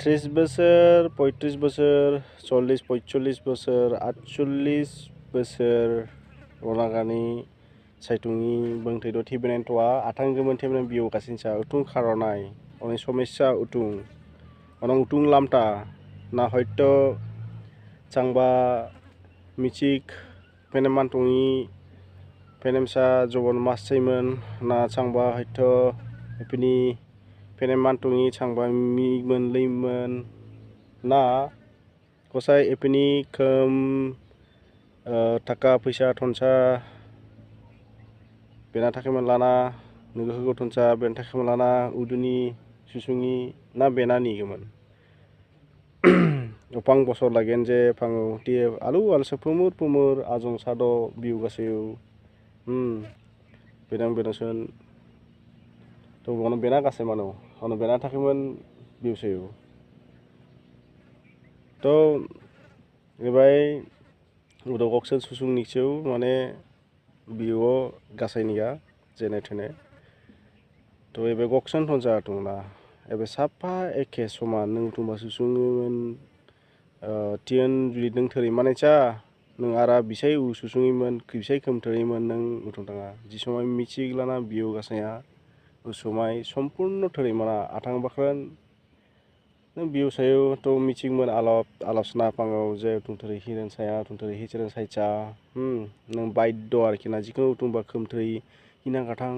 30 बोसोर 35 बोसोर 40 45 बोसोर 48 बोसोर अनागानि साइथुंनि बंथैद' थिबेनाय तवा आथां गोमोन थेबनाय बिउ गासिनसा उथुं खारनाय अने समस्या उथुं अनं उथुं लामटा ना हयत चांबा मिचिक पेनेम मानतुंनि पेनेमसा जबन मासैमोन ना चांबा हयत एपिनि पेनेम मानतुंनि चांबा मिमोन लैमोन ना गसाय एपिनि खोम थाखा फैसा थनसा बेना थाखायमोन लाना नोगोखौ थनसा बेना थाखायमोन लाना उदुनि सुसुंनि ना बेनानि गोमोन उपां बसर लागेन जे फाङो टिए आलु आलसा पुमुर आजं साद बिउ गासैउ बेनां बेनासन तो गनो बेना गासै मानो अनो बेना थाखायमोन बिउसैउ तो एबाय उदगकसन सुसुंनिचौ माने बिउ गासैनिया जेने थेने तो एबे गकसन थनसा तुंना एबे साफा एखे समान नों तुंबा सुसुङोमोन तियन जुदि नों थोरै मानायचा नों आरा बिसाय उ सुसुङैमोन बिसाय खोमथोरैमोन नों उथुं थाङा जि समाय मिचिग्लाना बिउ गासैया उ समाय सम्पूर्ण थोरै माना आथां बाख्रान नों बिउ सायौ तो मिचिगमोन आलसना फाङाव जे तुंथोरै हिरेन साया तुंथोरै हिचेरेन सायचा नों बायद आरोखि ना जिखुनु तुंबा खोमथोरै हिना गाथां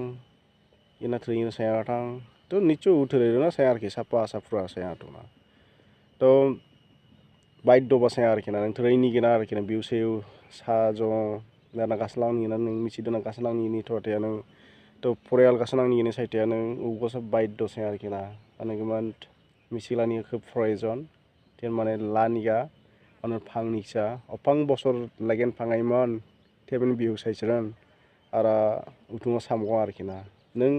इना थोरै हिना साया गाथां तो निच्चय उथोरै ना साया आरोखि साफा साफ्रा साया तुंना तो बायद बासाया आरोखि ना नों थोरै निगेना आरोखि ना बिउ सायौ साजं ना गासलांनि ना नों मिचिदना गासलांनि नि थवाथाया नों तो फरियाल गासलांनि नि सायथाया नों उगसा बायद साया आरोखि ना आनोगमान मिचिलानि खोब प्रयजन तेन माने लानिगा अन फांनिसा अपां बसर लागेन फाङायमोन तेबेन बिउ सायचरन आरा उथुङा सामगो आरोखि ना नों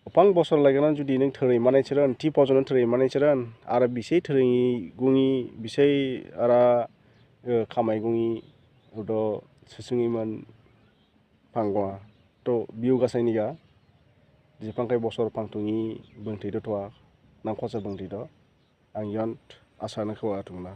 अपां बसर लागेनान जुदि नों थोरै मानायचरन टि पजन थोरै मानायचरन आरा बिसै थोरै गुङि बिसै आरा खामायगुङि उद सुसुङिमोन फांगवा तो बिउ गासैनिगा जिफांखाय बसर फांथुङि बंथैद' थवा नांखसा बंथैद' आं इयन आसानो खवा तुंना।